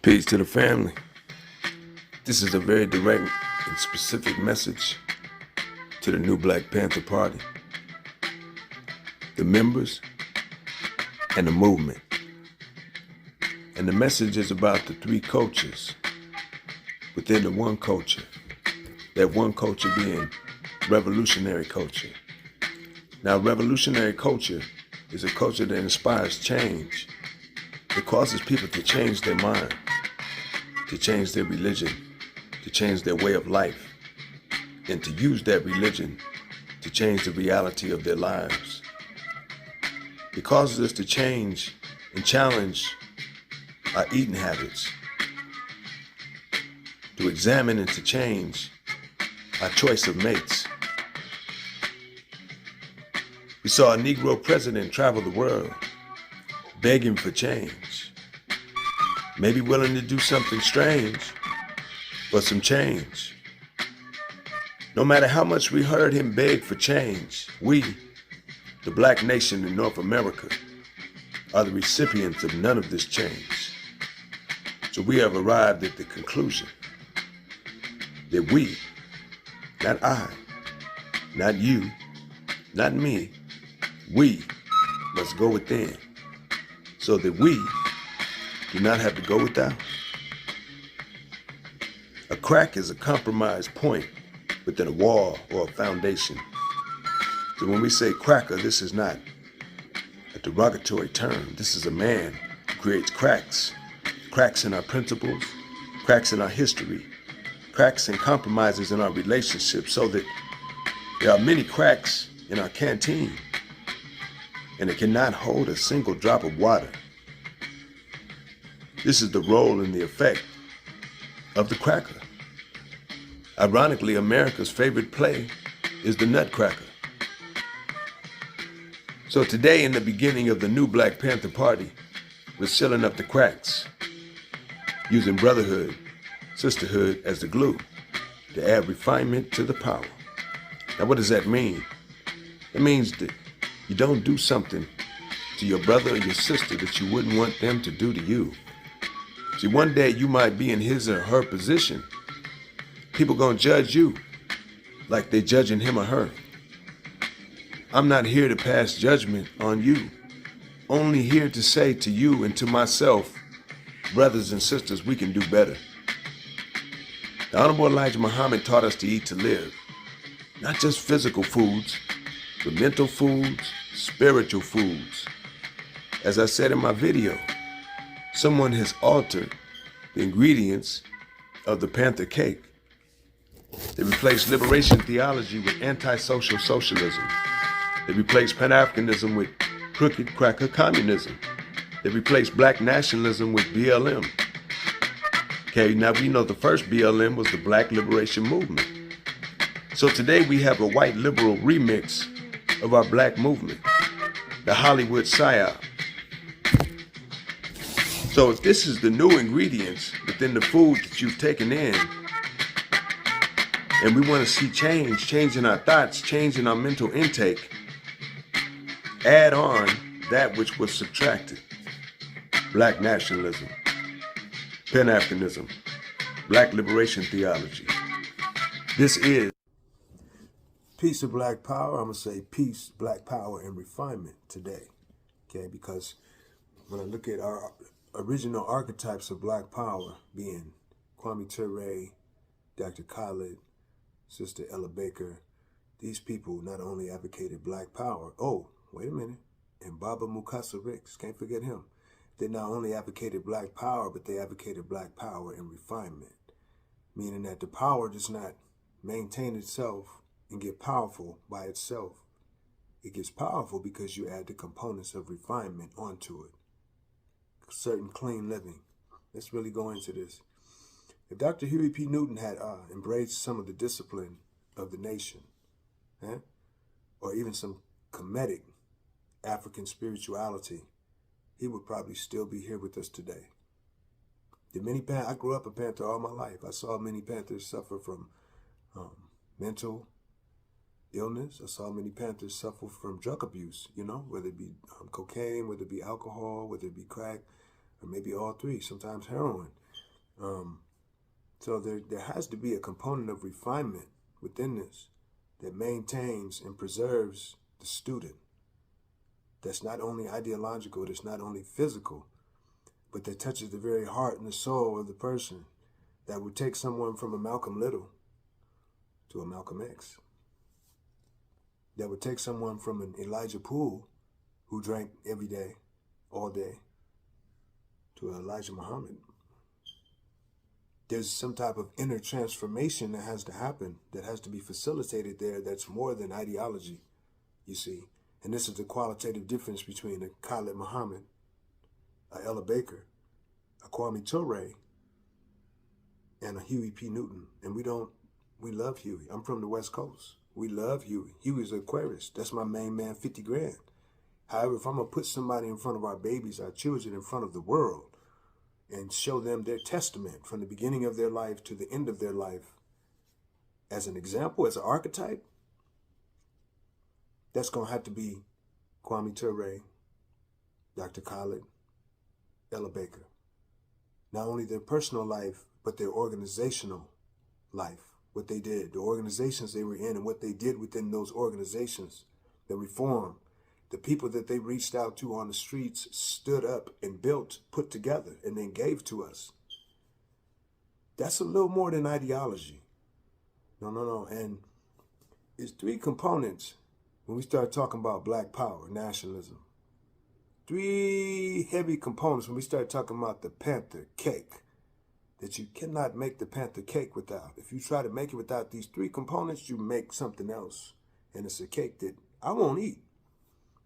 Peace to the family. This is a very direct and specific message to the new Black Panther Party, the members, and the movement. And the message is about the three cultures within the one culture, that one culture being revolutionary culture. Now, revolutionary culture is a culture that inspires change. It causes people to change their mind, to change their religion, to change their way of life, and to use that religion to change the reality of their lives. It causes us to change and challenge our eating habits, to examine and to change our choice of mates. We saw a Negro president travel the world, begging for change, maybe willing to do something strange, but some change. No matter how much we heard him beg for change, we, the Black nation in North America, are the recipients of none of this change. So we have arrived at the conclusion that we, not I, not you, not me, we must go within so that we do not have to go without. A crack is a compromise point within a wall or a foundation. So when we say cracker, this is not a derogatory term. This is a man who creates cracks in our principles, cracks in our history, cracks and compromises in our relationships, so that there are many cracks in our canteen, and it cannot hold a single drop of water. This is the role and the effect of the cracker. Ironically, America's favorite play is the nutcracker. So today, in the beginning of the new Black Panther Party, we're sealing up the cracks, using brotherhood, sisterhood as the glue to add refinement to the power. Now, what does that mean? It means that you don't do something to your brother or your sister that you wouldn't want them to do to you. See, one day you might be in his or her position. People gonna judge you like they judging him or her. I'm not here to pass judgment on you. Only here to say to you and to myself, brothers and sisters, we can do better. The Honorable Elijah Muhammad taught us to eat to live. Not just physical foods, but mental foods, spiritual foods. As I said in my video, someone has altered the ingredients of the Panther Cake. They replaced liberation theology with anti-social socialism. They replaced Pan-Africanism with crooked cracker communism. They replaced black nationalism with BLM. Okay, now we know the first BLM was the Black Liberation Movement. So today we have a white liberal remix of our black movement, the Hollywood psyop. So if this is the new ingredients within the food that you've taken in, and we want to see change in our thoughts, change in our mental intake, add on that which was subtracted. Black nationalism, Pan-Africanism, Black liberation theology. This is peace of Black power. I'm going to say peace, Black power, and refinement today. Okay, because when I look at our original archetypes of Black power, being Kwame Ture, Dr. Khaled, Sister Ella Baker, these people not only advocated Black power, oh, wait a minute, and Baba Mukasa Ricks, can't forget him. They not only advocated Black power, but they advocated Black power and refinement, meaning that the power does not maintain itself and get powerful by itself. It gets powerful because you add the components of refinement onto it. Certain clean living. Let's really go into this. If Dr. Huey P. Newton had embraced some of the discipline of the nation, or even some Kemetic African spirituality, he would probably still be here with us today. I grew up a Panther all my life. I saw many Panthers suffer from mental illness. I saw many Panthers suffer from drug abuse, whether it be cocaine, whether it be alcohol, whether it be crack, or maybe all three, sometimes heroin. So there has to be a component of refinement within this that maintains and preserves the student. That's not only ideological, that's not only physical, but that touches the very heart and the soul of the person. That would take someone from a Malcolm Little to a Malcolm X. That would take someone from an Elijah Poole, who drank every day, all day, to Elijah Muhammad. There's some type of inner transformation that has to happen, that has to be facilitated there, that's more than ideology, you see. And this is the qualitative difference between a Khalid Muhammad, a Ella Baker, a Kwame Ture, and a Huey P. Newton. And we love Huey. I'm from the West Coast. We love Huey. Huey's an Aquarius. That's my main man, 50 grand. However, if I'm going to put somebody in front of our babies, our children, in front of the world, and show them their testament from the beginning of their life to the end of their life as an example, as an archetype, that's going to have to be Kwame Ture, Dr. Khalid, Ella Baker. Not only their personal life, but their organizational life, what they did, the organizations they were in and what they did within those organizations, the reform, the people that they reached out to on the streets, stood up and built, put together, and then gave to us. That's a little more than ideology. No. And it's three components when we start talking about black power, nationalism. Three heavy components when we start talking about the Panther Cake that you cannot make the Panther Cake without. If you try to make it without these three components, you make something else. And it's a cake that I won't eat.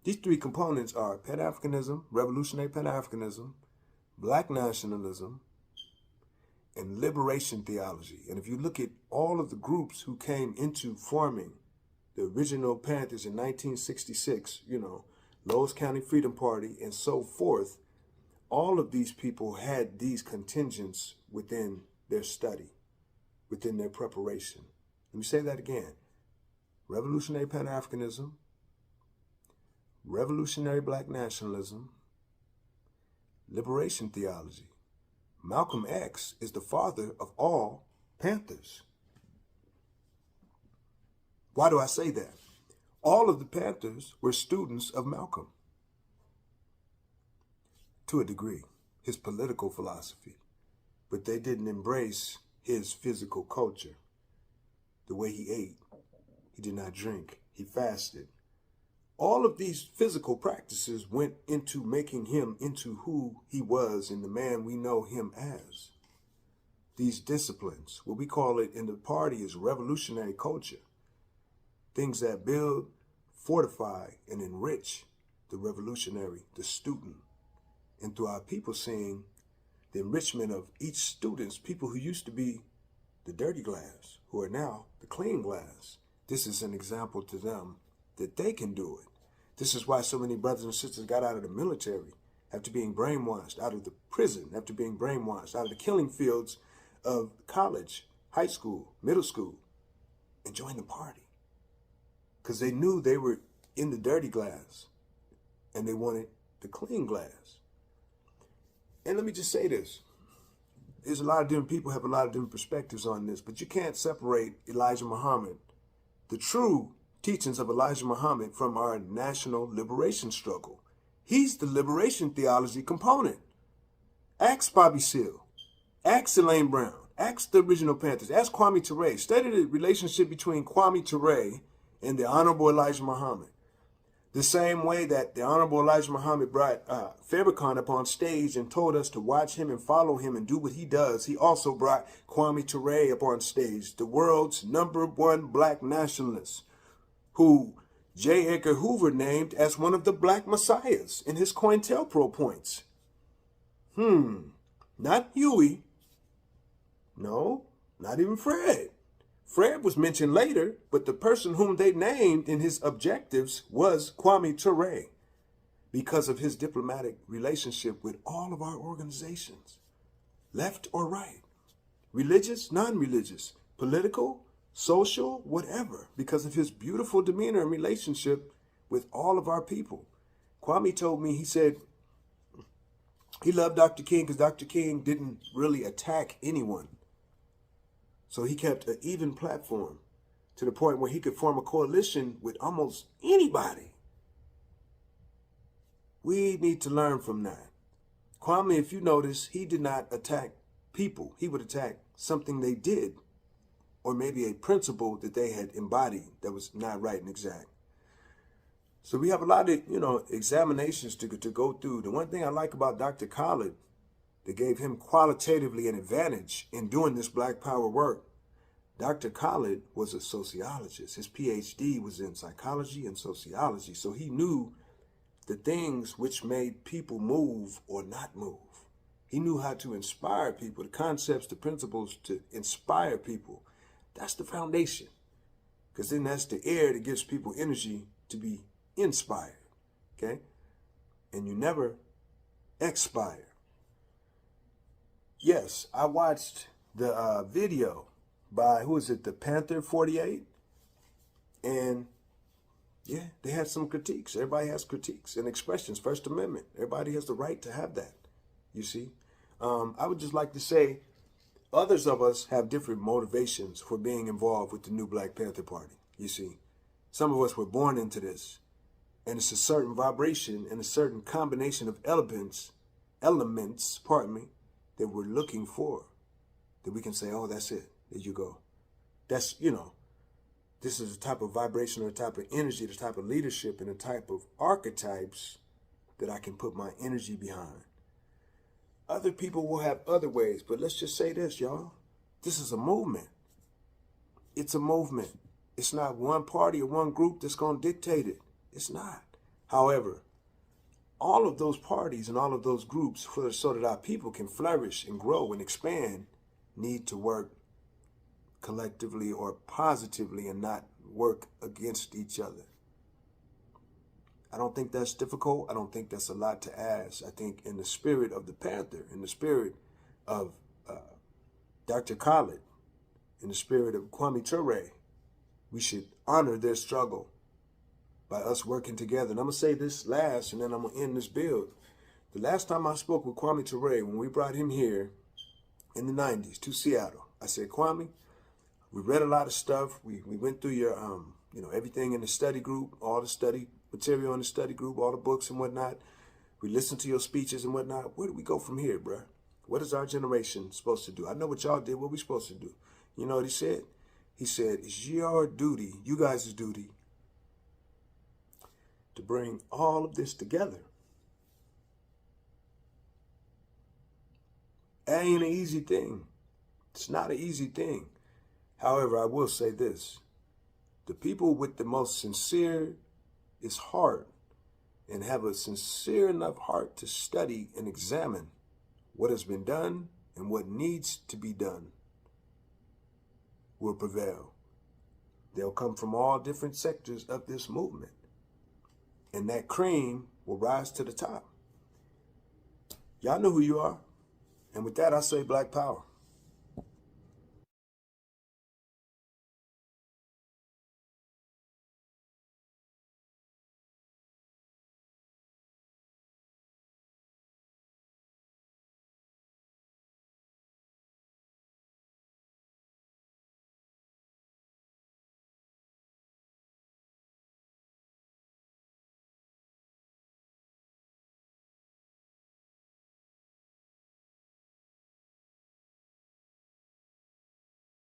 These three components are Pan-Africanism, revolutionary Pan-Africanism, black nationalism, and liberation theology. And if you look at all of the groups who came into forming the original Panthers in 1966, Lowndes County Freedom Party and so forth, all of these people had these contingents within their study, within their preparation. Let me say that again. Revolutionary Pan-Africanism, revolutionary black nationalism, liberation theology. Malcolm X is the father of all Panthers. Why do I say that? All of the Panthers were students of Malcolm, to a degree, his political philosophy, but they didn't embrace his physical culture, the way he ate. He did not drink. He fasted. All of these physical practices went into making him into who he was and the man we know him as. These disciplines, what we call it in the party is revolutionary culture. Things that build, fortify, and enrich the revolutionary, the student. And through our people seeing the enrichment of each student's people who used to be the dirty glass, who are now the clean glass. This is an example to them that they can do it. This is why so many brothers and sisters got out of the military after being brainwashed, out of the prison, after being brainwashed, out of the killing fields of college, high school, middle school, and joined the party. Because they knew they were in the dirty glass and they wanted the clean glass. And let me just say this. There's a lot of different people have a lot of different perspectives on this, but you can't separate Elijah Muhammad, the true teachings of Elijah Muhammad, from our national liberation struggle. He's the liberation theology component. Ask Bobby Seale. Ask Elaine Brown. Ask the original Panthers. Ask Kwame Ture. Study the relationship between Kwame Ture and the Honorable Elijah Muhammad. The same way that the Honorable Elijah Muhammad brought Farrakhan up on stage and told us to watch him and follow him and do what he does, he also brought Kwame Ture up on stage, the world's #1 black nationalist, who J. Edgar Hoover named as one of the black messiahs in his COINTELPRO points. Not Huey. No, not even Fred. Fred was mentioned later, but the person whom they named in his objectives was Kwame Ture because of his diplomatic relationship with all of our organizations, left or right, religious, non-religious, political, social, whatever, because of his beautiful demeanor and relationship with all of our people. Kwame told me, he said, He loved Dr. King because Dr. King didn't really attack anyone. So he kept an even platform to the point where he could form a coalition with almost anybody. We need to learn from that. Kwame, if you notice, he did not attack people. He would attack something they did, or maybe a principle that they had embodied that was not right and exact. So we have a lot of, examinations to go through. The one thing I like about Dr. Khaled that gave him qualitatively an advantage in doing this Black Power work, Dr. Khaled was a sociologist. His PhD was in psychology and sociology. So he knew the things which made people move or not move. He knew how to inspire people, the concepts, the principles to inspire people. That's the foundation. Because then that's the air that gives people energy to be inspired. Okay? And you never expire. Yes, I watched the video by, who is it, the Panther 48? And yeah, they had some critiques. Everybody has critiques and expressions. First Amendment. Everybody has the right to have that, you see. I would just like to say, others of us have different motivations for being involved with the new Black Panther Party, you see. Some of us were born into this. And it's a certain vibration and a certain combination of elements, that we're looking for. That we can say, oh, that's it. There you go. That's, this is the type of vibration or the type of energy, the type of leadership, and the type of archetypes that I can put my energy behind. Other people will have other ways, but let's just say this, y'all. This is a movement. It's a movement. It's not one party or one group that's going to dictate it. It's not. However, all of those parties and all of those groups, so that our people can flourish and grow and expand, need to work collectively or positively and not work against each other. I don't think that's difficult. I don't think that's a lot to ask. I think in the spirit of the Panther, in the spirit of Dr. Khaled, in the spirit of Kwame Ture, we should honor their struggle by us working together. And I'm going to say this last, and then I'm going to end this build. The last time I spoke with Kwame Ture, when we brought him here in the 90s to Seattle, I said, Kwame, we read a lot of stuff. We went through your, everything in the study group, all the study material in the study group, all the books and whatnot. We listened to your speeches and whatnot. Where do we go from here, bruh? What is our generation supposed to do? I know what y'all did. What we supposed to do? You know what he said? He said, it's your duty, you guys' duty, to bring all of this together. That ain't an easy thing. It's not an easy thing. However, I will say this. The people with the most sincere heart and have a sincere enough heart to study and examine what has been done and what needs to be done will prevail. They'll come from all different sectors of this movement. And that cream will rise to the top. Y'all know who you are. And with that, I say Black Power.